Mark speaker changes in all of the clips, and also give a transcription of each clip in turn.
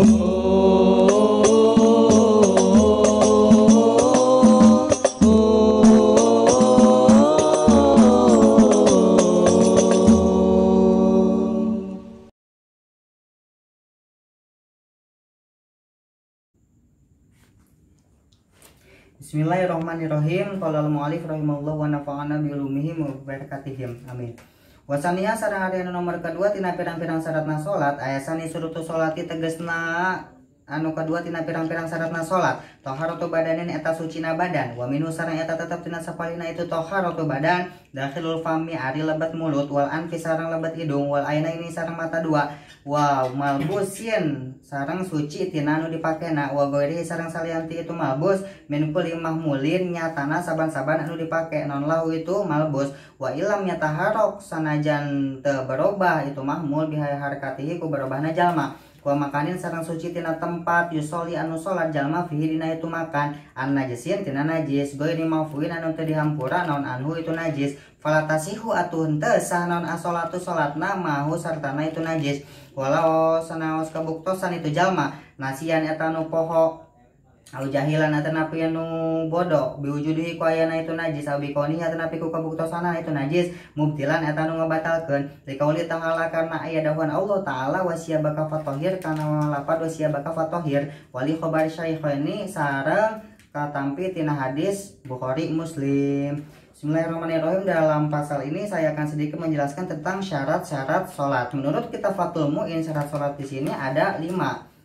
Speaker 1: Bismillahirrahmanirrahim. Qala al-mu'allif rahimahullah wa nafa'ana bi ulumihi wa barakatihim. Amin. Wasaniya sareng ari nomor kedua tina pirang-pirang syaratna salat ayasani surutu salati tegasna anu kedua tina pirang-pirang syaratna salat taharatu badanin eta sucina badan wa minu sareng eta tetep tina sapalina itu taharatu badan dakhilul fami ari lebat mulut wal anfi sareng lebat hidung wal aina ini sareng mata dua wa malbusin sareng suci tina anu dipakena wa goiri sareng salianti itu malbus min kulli mahmulin nyatana saban-saban anu dipake non lahu itu malbus wa ilam nyataharok sanajan teu berubah itu mahmul bihaya harakatihi ku berubahna jalma wa makanin sareng suci tina tempat yusoli anu salat jalma fihi dina itu makan an najisin tina najis goiri mafuin anu teu dihampura naon anhu itu najis falatasihu atuh teu sah naon asolatu salatna mahu sartana itu najis walau sanaos kabuktosan itu jalma nasian eta nu poho au jahilan eta napi anu bodoh biwujudihi ku ayana itu najis au bikoni eta napi ku kabuktosana itu najis mubtilan eta nu ngabatalkeun liqauli ta'ala karena aya dawuhan Allah taala wasiyabaka fatahhir kana lapad wasiyabaka fatahhir wali khabar syaikhaini sareng katampi tina hadis Bukhari Muslim. Bismillahirrahmanirrahim. Dalam pasal ini saya akan sedikit menjelaskan tentang syarat-syarat sholat. Menurut kitab Fathul Mu'in syarat sholat di sini ada 5.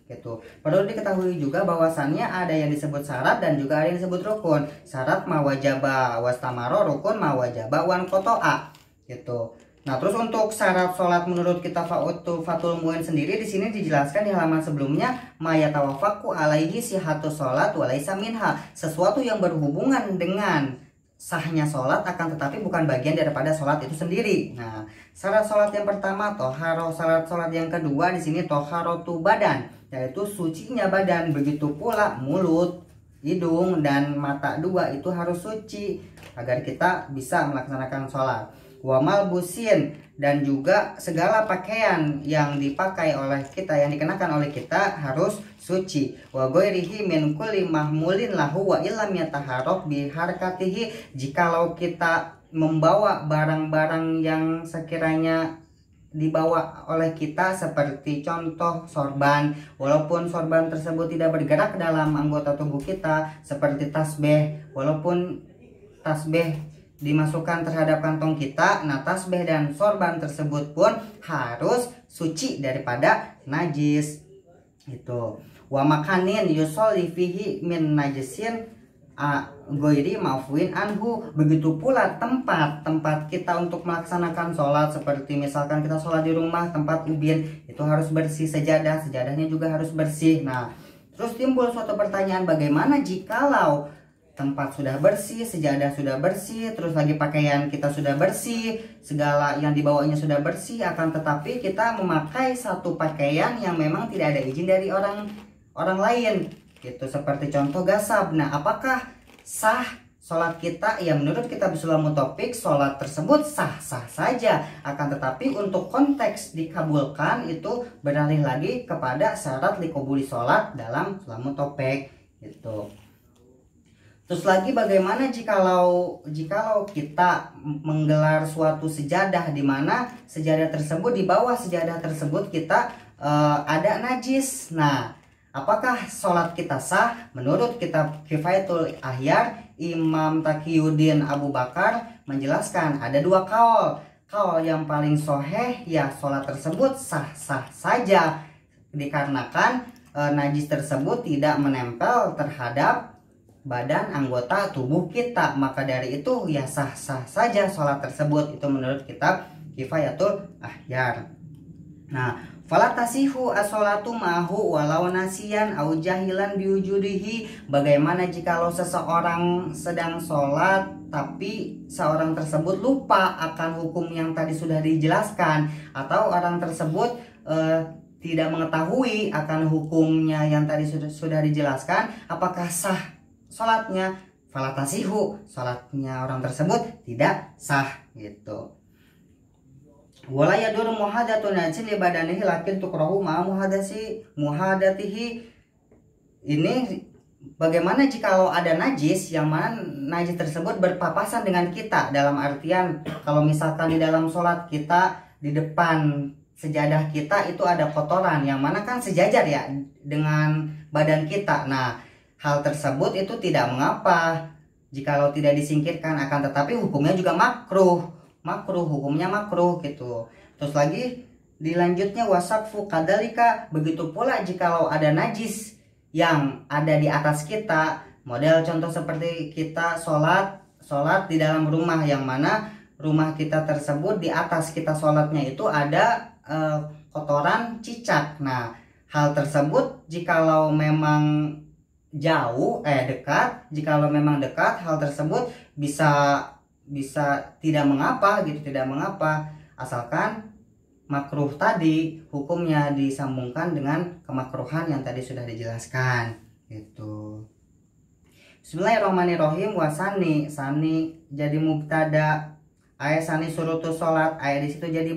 Speaker 1: Gitu. Perlu diketahui juga bahwasannya ada yang disebut syarat dan juga ada yang disebut rukun. Syarat mawajaba wastamaro, rukun mawajaba wan kotoa. Gitu. Nah, terus untuk syarat sholat menurut kitab Fathul Mu'in sendiri di sini dijelaskan di halaman sebelumnya mayatawafaku alaihi sihatu sholat walaisa minha, sesuatu yang berhubungan dengan sahnya sholat akan tetapi bukan bagian daripada sholat itu sendiri. Nah, syarat sholat yang pertama toharo, syarat sholat yang kedua di sini toharotu badan, yaitu sucinya badan. Begitu pula mulut, hidung dan mata dua itu harus suci agar kita bisa melaksanakan sholat. Wamal busin dan juga segala pakaian yang dipakai oleh kita, yang dikenakan oleh kita harus suci. Wa ghairihi min kulli mahmulin lahu wa illam yataharrak bi harakatihi, jikalau kita membawa barang-barang yang sekiranya dibawa oleh kita seperti contoh sorban, walaupun sorban tersebut tidak bergerak dalam anggota tubuh kita, seperti tasbih, walaupun tasbih dimasukkan terhadap kantong kita, nah tasbih dan sorban tersebut pun harus suci daripada najis. Itu wa makanin yusolli fihi min najisin goiri mafuin anhu. Begitu pula tempat kita untuk melaksanakan sholat, seperti misalkan kita sholat di rumah, tempat ubin itu harus bersih, sejadahnya juga harus bersih. Nah, terus timbul suatu pertanyaan, bagaimana jikalau tempat sudah bersih, sejadah sudah bersih, terus lagi pakaian kita sudah bersih, segala yang dibawanya sudah bersih, akan tetapi kita memakai satu pakaian yang memang tidak ada izin dari orang lain, gitu, seperti contoh gasab. Nah, apakah sah sholat kita? Ya, menurut kitab Sulamut Topik, sholat tersebut sah-sah saja, akan tetapi untuk konteks dikabulkan itu beralih lagi kepada syarat likobuli sholat dalam Sulamut Topik, gitu. Terus lagi, bagaimana jikalau kita menggelar suatu sejadah di mana sejadah tersebut, di bawah sejadah tersebut kita ada najis. Nah, apakah sholat kita sah? Menurut kitab Kifayatul Ahyar, Imam Taqiyuddin Abu Bakar menjelaskan ada 2 kaul. Kaul yang paling soheh, ya sholat tersebut sah-sah saja, dikarenakan najis tersebut tidak menempel terhadap badan anggota tubuh kita, maka dari itu ya sah-sah saja sholat tersebut. Itu menurut kitab Kifayatul Ahyar. Nah, falatasihu as-sholatu mahu walau nasiyan au jahilan biwujudihi. Bagaimana jikalau seseorang sedang sholat tapi seorang tersebut lupa akan hukum yang tadi sudah dijelaskan, atau orang tersebut tidak mengetahui akan hukumnya yang tadi sudah dijelaskan, apakah sah sholatnya? Falatasihu, sholatnya orang tersebut tidak sah, gitu. Wala yadur muhadatun najsin li badanihi lakin tukrahu ma muhadatihi. Ini bagaimana jikalau ada najis yang mana najis tersebut berpapasan dengan kita, dalam artian kalau misalkan di dalam sholat kita di depan sejadah kita itu ada kotoran yang mana kan sejajar ya dengan badan kita. Nah, hal tersebut itu tidak mengapa jikalau tidak disingkirkan, akan tetapi hukumnya juga hukumnya makruh gitu. Terus lagi dilanjutnya wasaqfu kadalika, begitu pula jikalau ada najis yang ada di atas kita, model contoh seperti kita sholat di dalam rumah yang mana rumah kita tersebut di atas kita sholatnya itu ada kotoran cicak. Nah, hal tersebut jikalau memang jikalau memang dekat, hal tersebut bisa tidak mengapa gitu, asalkan makruh tadi hukumnya disambungkan dengan kemakruhan yang tadi sudah dijelaskan gitu. Bismillahirrahmanirrahim. Wasani jadi mubtada, ayat sani surutu sholat, ayat di situ jadi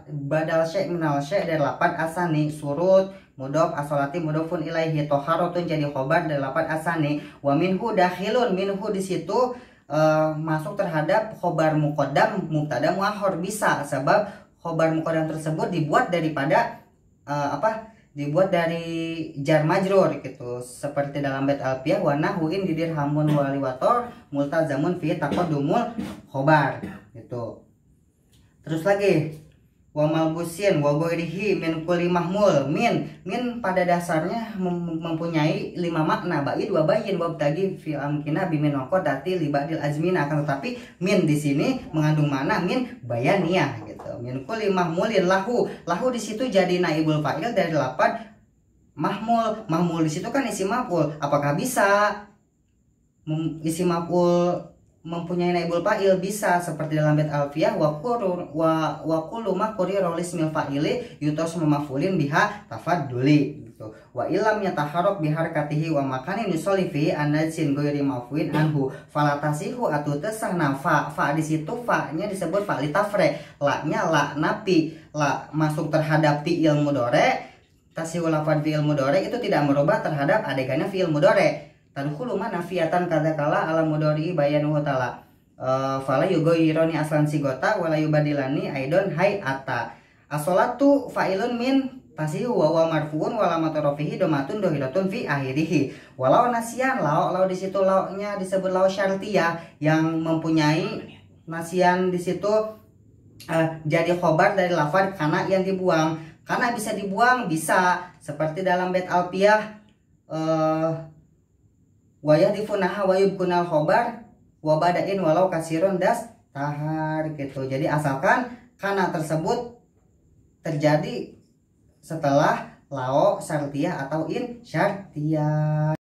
Speaker 1: badal syek minal syek dari lapan asani. Surut mudhof asolati mudhofun ilaihi, toharotun jadi khobar dari lapan asani. Wa minhu dakhilun, minhu di situ masuk terhadap khobar muqaddam mubtada muakhir, bisa sebab khobar muqaddam tersebut dibuat daripada dibuat dari jar majrur gitu, seperti dalam bait alfiyah wa nahwin didirhamun waliwator multazamun fi taqaddumul khobar gitu. Terus lagi wa malbusin wa ghairihi min kulli mahmul. Min pada dasarnya mempunyai 5 makna, ba'id wa bayyin wa btagi fi amkina bimin waqadati li ba'dil azmina, akan tetapi min di sini mengandung makna min bayaniyah gitu. Min kulli mahmulin lahu di situ jadi naibul fa'il dari lafaz mahmul di situ kan isim maf'ul. Apakah bisa isim maf'ul mempunyai naibul fa'il? Bisa, seperti dalam bait alfiyah wa kullu ma qurira lismil fa'ili yutos maf'ulin biha tafadduli gitu. Wa illam yataharrak bi harakatihi wa makanin yusolli fi anajsin ghairi maf'ulin anhu falatasihu atu tesahna fa di situ fa-nya disebut fa li tafre, la-nya la napi, la masuk terhadap fi'il mudhari, tasihul lafadz fi'il mudhari itu tidak merubah terhadap adegannya fi'il mudhari. Tadkhulu mana nafiatan kadzakala ala mudhari bayanuhu ta'ala fala yughayyirani aslan sigota wala yubadilani aidon hayata. As-sholatu fa'ilun min fasihu wa marfuun wala matarafihi domatun dohiratun fi akhirih. Walau nasian lau di situ launya disebut lau syartiyah yang mempunyai nasian di situ jadi khobar dari lafaz kana yang dibuang. Kana bisa dibuang, bisa, seperti dalam bait alfiyah wa yahdifunaha wa yubkunal khobar wa badain walau kasirun das tahar gitu. Jadi asalkan kana tersebut terjadi setelah lao syartiyah atau in syartiyah.